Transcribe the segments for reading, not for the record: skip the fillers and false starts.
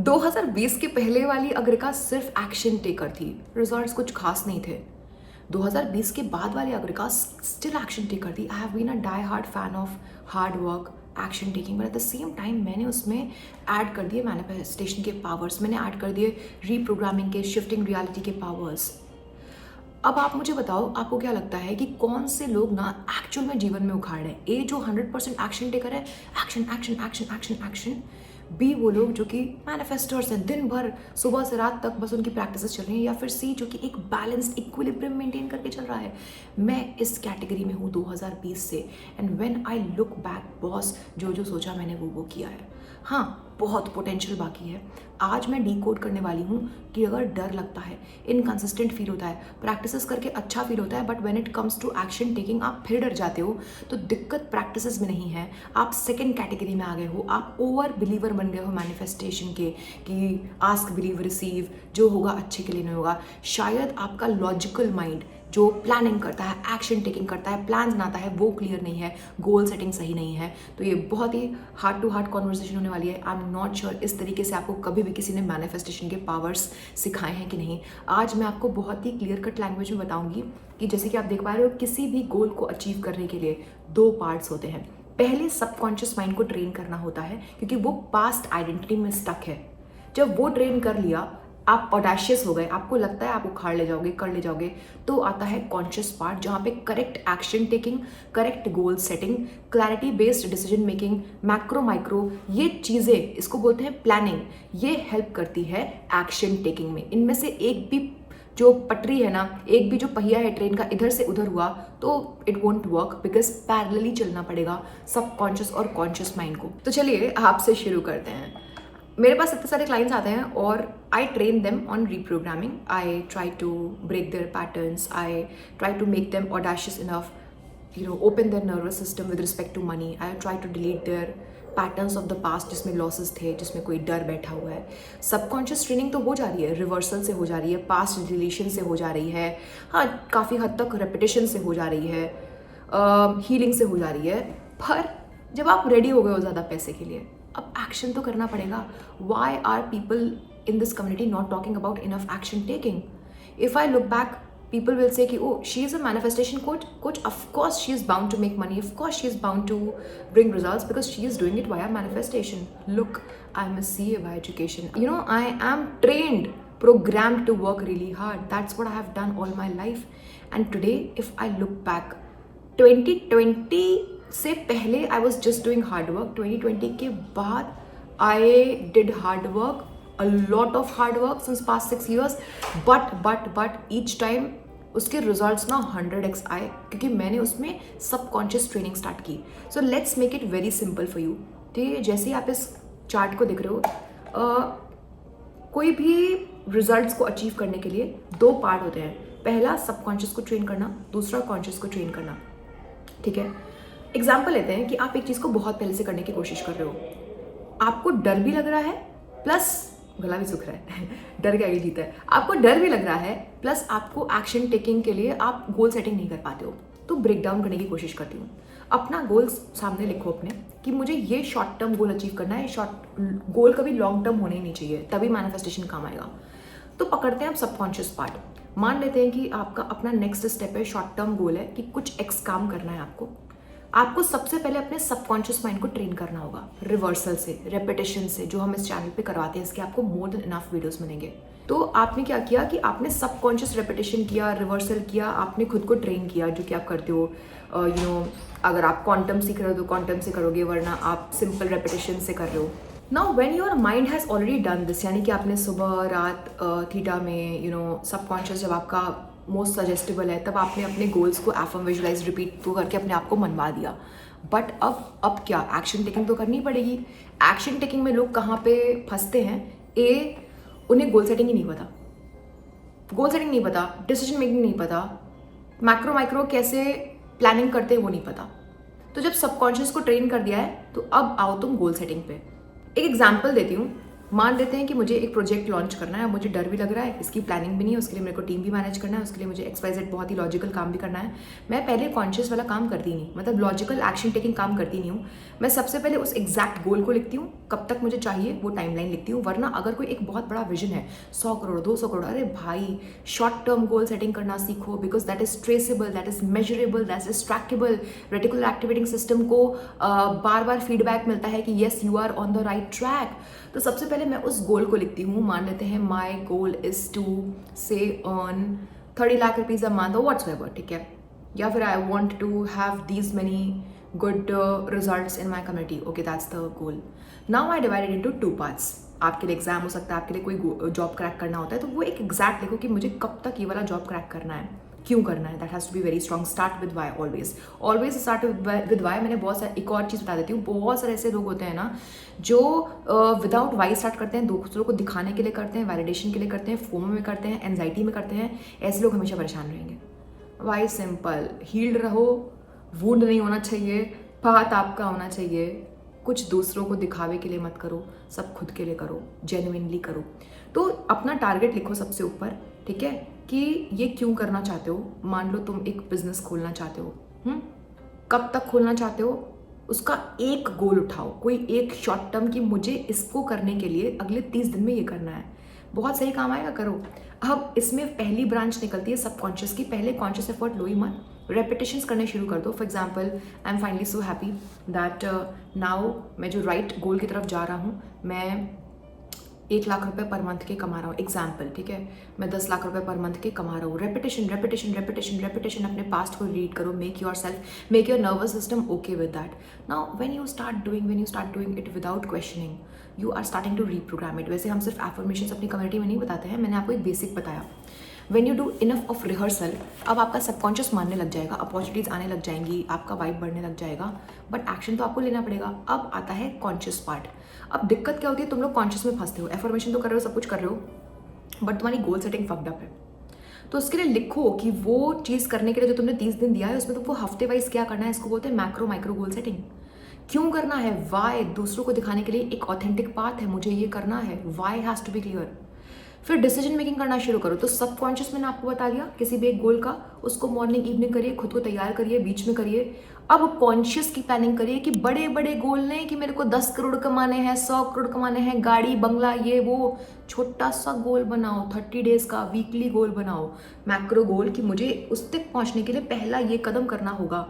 2020 के पहले वाली अग्रिका सिर्फ एक्शन टेकर थी, रिजल्ट्स कुछ खास नहीं थे। 2020 के बाद वाली अग्रिका स्टिल एक्शन टेकर थी। I have been a die hard fan of hard work, action taking, but at the same time मैंने उसमें ऐड कर दिए मैनिफेस्टेशन के पावर्स, मैंने ऐड कर दिए रीप्रोग्रामिंग के, शिफ्टिंग रियलिटी के पावर्स। अब आप मुझे बताओ, आपको क्या लगता है कि कौन से लोग ना एक्चुअल में जीवन में उखाड़ रहे हैं? ए जो 100% एक्शन टेकर है, action action action action action. B वो लोग जो कि मैनिफेस्टर्स हैं, दिन भर सुबह से रात तक बस उनकी प्रैक्टिसेस चल रही हैं। या फिर सी जो कि एक बैलेंस्ड इक्विलिब्रियम मेंटेन करके चल रहा है। मैं इस कैटेगरी में हूँ 2020 से। And when I look back boss, जो जो सोचा मैंने वो किया है। हाँ, बहुत पोटेंशियल बाकी है। आज मैं डीकोड करने वाली हूँ कि अगर डर लगता है, इनकंसिस्टेंट फील होता है, प्रैक्टिसेस करके अच्छा फील होता है, but when it comes to action taking आप फिर डर जाते हो, तो दिक्कत प्रैक्टिसेस में नहीं है। आप सेकंड कैटेगरी में आ गए हो। आप ओवर बिलीवर बन गए हो मैनिफेस्टेशन के, कि आस्क बिलीव रिसीव, जो होगा अच्छे के लिए नहीं होगा। शायद आपका लॉजिकल माइंड जो प्लानिंग करता है, एक्शन टेकिंग करता है, प्लान बनाता है, वो क्लियर नहीं है, गोल सेटिंग सही नहीं है। तो ये बहुत ही हार्ट टू हार्ट कॉन्वर्सेशन होने वाली है। आई एम नॉट श्योर इस तरीके से आपको कभी भी किसी ने मैनिफेस्टेशन के पावर्स सिखाए हैं कि नहीं। आज मैं आपको बहुत ही क्लियर कट लैंग्वेज में बताऊंगी कि जैसे कि आप देख पा रहे हो, किसी भी गोल को अचीव करने के लिए 2 पार्ट्स होते हैं। पहले सबकॉन्शियस माइंड को ट्रेन करना होता है, क्योंकि वो पास्ट आइडेंटिटी में स्टक है। जब वो ट्रेन कर लिया, आप ऑडेशियस हो गए, आपको लगता है आप उखाड़ ले जाओगे, कर ले जाओगे, तो आता है कॉन्शियस पार्ट, जहाँ पे correct action taking, correct goal setting, clarity based decision making, macro micro, ये चीज़ें, इसको बोलते हैं प्लानिंग, ये हेल्प करती है एक्शन टेकिंग में। इनमें से एक भी जो पटरी है ना, एक भी जो पहिया है ट्रेन का इधर से उधर हुआ तो it won't work, because parallelly चलना पड़ेगा सबकॉन्शियस और कॉन्शियस माइंड को। तो चलिए आपसे शुरू करते हैं। मेरे पास इतने सारे क्लाइंट्स आते हैं और I train them on reprogramming. I try to break their patterns, I try to make them audacious enough, open their nervous system with respect to money. I try to delete their patterns of the past जिसमें losses थे, जिसमें कोई डर बैठा हुआ है। Subconscious training तो हो जा रही है, रिवर्सल से हो जा रही है, पास्ट रिलेशन से हो जा रही है, हाँ काफ़ी हद तक रेपिटेशन से हो जा रही है, हीलिंग से हो जा रही है। पर जब आप रेडी हो गए हो ज़्यादा पैसे के लिए, अब एक्शन तो करना पड़ेगा। Why are people in this community not talking about enough action taking? If I look back, people will say कि oh, she is a manifestation coach, of course she is bound to make money, of course she is bound to bring results because she is doing it via manifestation. Look, I'm a CA by education, I am trained, programmed to work really hard. That's what I have done all my life. And today if I look back, 2020 से पहले I was just doing hard work, 2020 के बाद I did hard work, a lot of hard work since past 6 years, but each time उसके results ना 100x आए, क्योंकि मैंने उसमें सबकॉन्शियस ट्रेनिंग स्टार्ट की। So let's make it very simple for you. ठीक है, जैसे आप इस चार्ट को देख रहे हो, कोई भी रिजल्ट्स को अचीव करने के लिए 2 पार्ट होते हैं। पहला सबकॉन्शियस को ट्रेन करना, दूसरा कॉन्शियस को ट्रेन करना। ठीक है, एग्जाम्पल लेते हैं कि आप एक चीज़ को बहुत पहले से करने की कोशिश कर रहे हो, आपको डर भी लग रहा है, प्लस गला भी सूख रहा है डर के आगे जीता है। आपको डर भी लग रहा है, प्लस आपको एक्शन टेकिंग के लिए आप गोल सेटिंग नहीं कर पाते हो। तो ब्रेक डाउन करने की कोशिश करती हूँ। अपना गोल सामने लिखो अपने, कि मुझे ये शॉर्ट टर्म गोल अचीव करना है। शॉर्ट गोल कभी लॉन्ग टर्म होने ही नहीं चाहिए, तभी मैनिफेस्टेशन काम आएगा। तो पकड़ते हैं आप सबकॉन्शियस पार्ट। मान लेते हैं कि आपका अपना नेक्स्ट स्टेप है, शॉर्ट टर्म गोल है कि कुछ एक्स काम करना है आपको सबसे पहले अपने सबकॉन्शियस माइंड को ट्रेन करना होगा, रिवर्सल से, रेपिटेशन से, जो हम इस चैनल पे करवाते हैं। इसके आपको मोर देन इनफ वीडियोस मिलेंगे। तो आपने क्या किया कि आपने सबकॉन्शियस रेपिटेशन किया, रिवर्सल किया, आपने खुद को ट्रेन किया, जो कि आप करते हो। अगर आप क्वांटम सीख रहे हो तो क्वांटम से करोगे, वरना आप सिंपल रेपिटेशन से कर रहे हो। Now when your mind has already done this, यानी कि आपने सुबह रात थीटा में सबकॉन्शियस जब आपका मोस्ट सजेस्टेबल है, तब आपने अपने गोल्स को एफर्म विजुलाइज रिपीट तो करके अपने आप को मनवा दिया। बट अब क्या, एक्शन टेकिंग तो करनी पड़ेगी। एक्शन टेकिंग में लोग कहाँ पे फंसते हैं? उन्हें गोल सेटिंग ही नहीं पता, डिसीजन मेकिंग नहीं पता, मैक्रो माइक्रो कैसे प्लानिंग करते हैं वो नहीं पता। तो जब सबकॉन्शियस को ट्रेन कर दिया है, तो अब आओ तुम गोल सेटिंग पे। एक एग्जाम्पल देती हूँ। मान लेते हैं कि मुझे एक प्रोजेक्ट लॉन्च करना है, मुझे डर भी लग रहा है, इसकी प्लानिंग भी नहीं है, उसके लिए मेरे को टीम भी मैनेज करना है, उसके लिए मुझे XYZ बहुत ही लॉजिकल काम भी करना है। मैं पहले कॉन्शियस वाला काम करती नहीं, मतलब लॉजिकल एक्शन टेकिंग काम करती नहीं हूँ। मैं सबसे पहले उस एग्जैक्ट गोल को लिखती हूँ, कब तक मुझे चाहिए वो टाइमलाइन लिखती हूँ। वरना अगर कोई एक बहुत बड़ा विजन है, 100 करोड़ 200 करोड़, अरे भाई शॉर्ट टर्म गोल सेटिंग करना सीखो, because that is traceable, that is measurable, that is trackable. Reticular activating system को बार बार फीडबैक मिलता है कि yes you are on the right track. तो सबसे पहले मैं उस गोल को लिखती हूँ। मान लेते हैं my goal is to say earn 30 lakh rupees a month और व्हाट्सएवर, ठीक है, या फिर I want to have these many good results in my community, okay that's the goal. Now I divided into 2 parts. आपके लिए एग्जाम हो सकता है, आपके लिए कोई जॉब क्रैक करना होता है, तो वो एक एग्जैक्ट लिखो कि मुझे कब तक ये वाला जॉब क्रैक करना है, क्यों करना है। That has to be very strong. Start with why, always start with why. मैंने बहुत सारे, एक और चीज़ बता देती हूँ, बहुत सारे ऐसे लोग होते हैं ना जो विदाउट वाई स्टार्ट करते हैं, दूसरों को दिखाने के लिए करते हैं, वैलिडेशन के लिए करते हैं, फोमो में करते हैं, एंजाइटी में करते हैं। ऐसे लोग हमेशा परेशान रहेंगे। वाई सिंपल, हील्ड रहो, वुंड नहीं होना चाहिए, पाथ आपका होना चाहिए। कुछ दूसरों को दिखावे के लिए मत करो, सब खुद के लिए करो, जेन्युइनली करो। तो अपना टारगेट लिखो सबसे ऊपर, ठीक है, कि ये क्यों करना चाहते हो। मान लो तुम एक बिजनेस खोलना चाहते हो, कब तक खोलना चाहते हो, उसका एक गोल उठाओ, कोई एक शॉर्ट टर्म कि मुझे इसको करने के लिए अगले 30 दिन में ये करना है। बहुत सही काम आएगा, करो। अब इसमें पहली ब्रांच निकलती है सबकॉन्शियस की। पहले कॉन्शियस एफर्ट लो ही मत, रेपिटेशंस करने शुरू कर दो। For example, I am finally so happy that now मैं जो राइट गोल की तरफ जा रहा हूँ, मैं 1 लाख रुपए पर मंथ के कमा रहा हूँ, एग्जाम्पल, ठीक है, मैं 10 लाख रुपए पर मंथ के कमा रहा हूँ। रेपिटेशन रेपिटेशन रेपिटेशन रेपिटेशन, अपने पास्ट को रीड करो, make your nervous system okay with that. Now when you start doing it without questioning, you are starting to reprogram it. वैसे हम सिर्फ एफर्मेशंस अपनी कम्युनिटी में नहीं बताते हैं, मैंने आपको एक बेसिक बताया। When you do enough of rehearsal, अब आपका सबकॉन्शियस मानने लग जाएगा, अपॉर्चुनिटीज आने लग जाएंगी, आपका वाइब बढ़ने लग जाएगा, बट एक्शन तो आपको लेना पड़ेगा। अब आता है कॉन्शियस पार्ट। अब दिक्कत क्या होती है, तुम लोग कॉन्शियस में फंसते हो, एफर्मेशन तो कर रहे हो, सब कुछ कर रहे हो, बट तुम्हारी गोल सेटिंग फक्ड अप है। तो उसके लिए लिखो कि वो चीज़ करने के लिए जो तुमने 30 दिन दिया है, उसमें तुमको हफ्ते वाइज क्या करना है। इसको बोलते हैं मैक्रो माइक्रो गोल सेटिंग। क्यों करना है, वाई, दूसरों को दिखाने के लिए एक ऑथेंटिक पाथ है, मुझे ये करना है, why has to be clear. फिर डिसीजन मेकिंग करना शुरू करो। तो सबकॉन्शियस मैंने आपको बता दिया, किसी भी एक गोल का, उसको मॉर्निंग इवनिंग करिए, खुद को तैयार करिए, बीच में करिए। अब कॉन्शियस की प्लानिंग करिए कि बड़े बड़े गोल नहीं कि मेरे को 10 करोड़ कमाने हैं, 100 करोड़ कमाने हैं, गाड़ी बंगला ये वो। छोटा सा गोल बनाओ, 30 डेज का वीकली गोल बनाओ, मैक्रो गोल कि मुझे उस तक पहुंचने के लिए पहला ये कदम करना होगा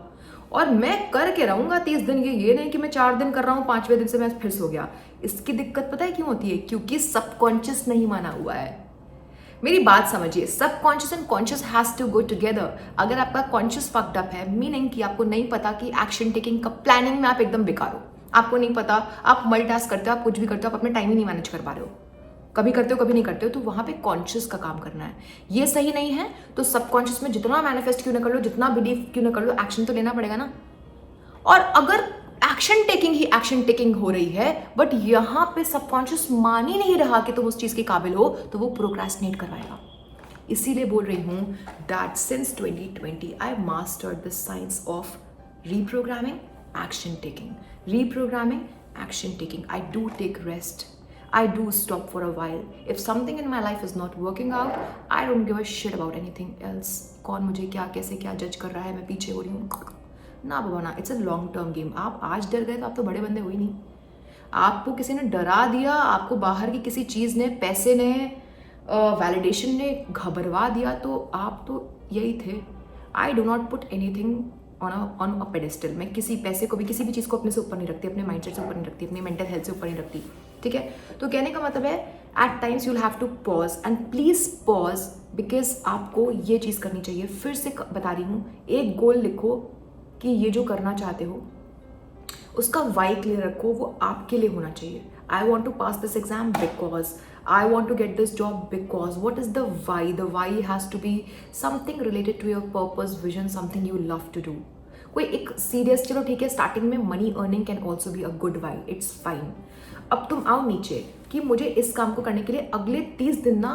और मैं करके रहूंगा 30 दिन। ये नहीं कि मैं 4 दिन कर रहा हूँ, 5वें दिन से मैं फिर सो गया। इसकी दिक्कत पता है क्यों होती है, क्योंकि सबकॉन्शियस नहीं माना हुआ है। मेरी बात समझिए, subconscious and conscious has to go together. अगर आपका कॉन्शियस फक्ड अप है, मीनिंग कि आपको नहीं पता कि एक्शन टेकिंग का प्लानिंग में आप एकदम बेकार हो, आपको नहीं पता, आप मल्टीटास्क करते हो, आप कुछ भी करते हो, आप अपने टाइम ही नहीं मैनेज कर पा रहे हो, कभी करते हो कभी नहीं करते हो, तो वहां पे कॉन्शियस का काम करना है। ये सही नहीं है तो सबकॉन्शियस में जितना मैनिफेस्ट क्यों ना कर लो, जितना बिलीव क्यों ना कर लो, एक्शन तो लेना पड़ेगा ना। और अगर एक्शन टेकिंग ही एक्शन टेकिंग हो रही है, बट यहां पे सबकॉन्शियस मान ही नहीं रहा कि तुम उस चीज के काबिल हो, तो वो प्रोक्रेस्टिनेट करवाएगा। इसीलिए बोल रही हूं that since 2020 I mastered the science of reprogramming, action taking, reprogramming, action taking. I do take rest. I do stop for a while. If something in my life is not working out, I don't give a shit about anything else. कौन मुझे क्या कैसे क्या जज कर रहा है, मैं पीछे हो रही हूँ ना बाबा ना। It's a long term game. आप आज डर गए तो आप तो बड़े बंदे हो ही नहीं। आपको किसी ने डरा दिया, आपको बाहर की किसी चीज़ ने, पैसे ने, वैलिडेशन ने घबरवा दिया, तो आप तो यही थे। I do not put anything on a pedestal. मैं किसी पैसे को भी, किसी भी चीज़ को अपने से ऊपर नहीं रखती, अपने माइंडसेट से ऊपर नहीं रखती, अपनी मेंटल हेल्थ से ऊपर नहीं रखती, ठीक है। तो कहने का मतलब है at times you will have to pause, and please pause, because आपको ये चीज़ करनी चाहिए। फिर से बता रही हूँ, एक गोल लिखो कि ये जो करना चाहते हो उसका वाई क्लियर रखो, वो आपके लिए होना चाहिए। I want to pass this exam because I want to get this job because. What is the why? The why has to be something related to your purpose, vision, something you love to do. कोई एक serious, चलो ठीक है, starting में money earning can also be a good why, it's fine. अब तुम आओ नीचे कि मुझे इस काम को करने के लिए अगले 30 दिन ना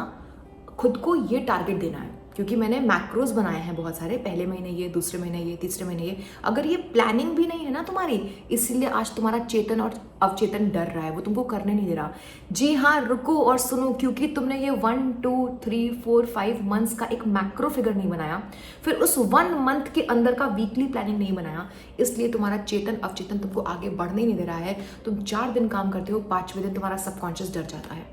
खुद को ये टारगेट देना है। क्योंकि मैंने मैक्रोज बनाए हैं बहुत सारे, पहले महीने ये, दूसरे महीने ये, तीसरे महीने ये। अगर ये प्लानिंग भी नहीं है ना तुम्हारी, इसीलिए आज तुम्हारा चेतन और अवचेतन डर रहा है, वो तुमको करने नहीं दे रहा। जी हाँ, रुको और सुनो, क्योंकि तुमने ये 1 2 3 4 5 मंथ्स का एक मैक्रो फिगर नहीं बनाया, फिर उस 1 मंथ के अंदर का वीकली प्लानिंग नहीं बनाया, इसलिए तुम्हारा चेतन अवचेतन तुमको आगे बढ़ने नहीं दे रहा है। तुम 4 दिन काम करते हो, 5वें दिन तुम्हारा सबकॉन्शियस डर जाता है।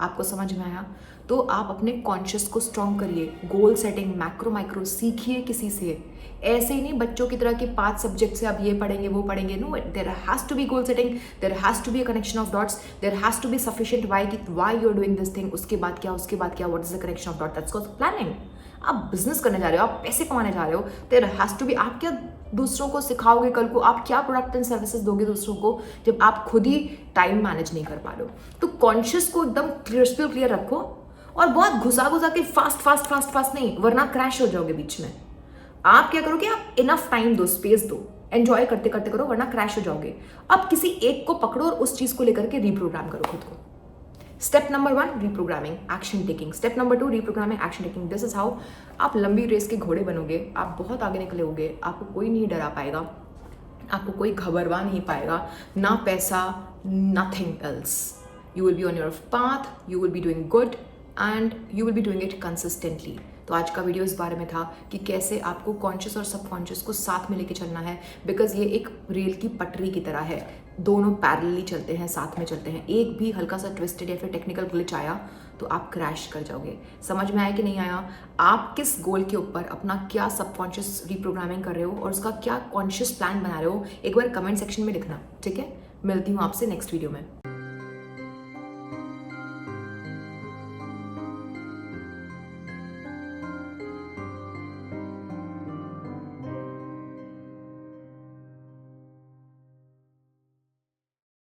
आपको समझ में आया? तो आप अपने कॉन्शियस को स्ट्रॉन्ग करिए, गोल सेटिंग, मैक्रो माइक्रो सीखिए किसी से। ऐसे ही नहीं बच्चों की तरह कि 5 सब्जेक्ट से अब ये पढ़ेंगे वो पढ़ेंगे। No, there has to be goal setting, there has to be a connection of dots, there has to be sufficient why कि why you are doing this thing, उसके बाद क्या, उसके बाद क्या, what is the connection of dot, that's called planning. आप business करने जा रहे हो, आप पैसे कमाने जा रहे हो, देयर हैज टू बी, आप क्या दूसरों को सिखाओगे कल को, आप क्या प्रोडक्ट एंड सर्विसेज दोगे दूसरों को जब आप खुद ही टाइम मैनेज नहीं कर पा रहे हो। तो कॉन्शियस को एकदम क्लियर रखो और बहुत घुसा के फास्ट नहीं, वरना क्रैश हो जाओगे बीच में। आप क्या करोगे, आप इनफ टाइम दो, स्पेस दो, एंजॉय करते करते करो, वरना क्रैश हो जाओगे। अब किसी एक को पकड़ो और उस चीज को लेकर के रिप्रोग्राम करो खुद को। Step number 1 reprogramming, action taking. Step number 2 reprogramming, action taking. This is how आप लंबी रेस के घोड़े बनोगे। आप बहुत आगे निकलोगे, आपको कोई नहीं डरा पाएगा, आपको कोई घबरवा नहीं पाएगा, ना पैसा, nothing else. You will be on your path, you will be doing good and you will be doing it consistently. तो आज का वीडियो इस बारे में था कि कैसे आपको कॉन्शियस और सबकॉन्शियस को साथ में लेके चलना है, बिकॉज ये एक रेल की पटरी की तरह है, दोनों पैरेलली चलते हैं, साथ में चलते हैं। एक भी हल्का सा ट्विस्टेड या फिर टेक्निकल ग्लिच आया तो आप क्रैश कर जाओगे। समझ में आया कि नहीं आया? आप किस गोल के ऊपर अपना क्या सबकॉन्शियस रिप्रोग्रामिंग कर रहे हो और उसका क्या कॉन्शियस प्लान बना रहे हो, एक बार कमेंट सेक्शन में लिखना, ठीक है? मिलती हूँ आपसे नेक्स्ट वीडियो में।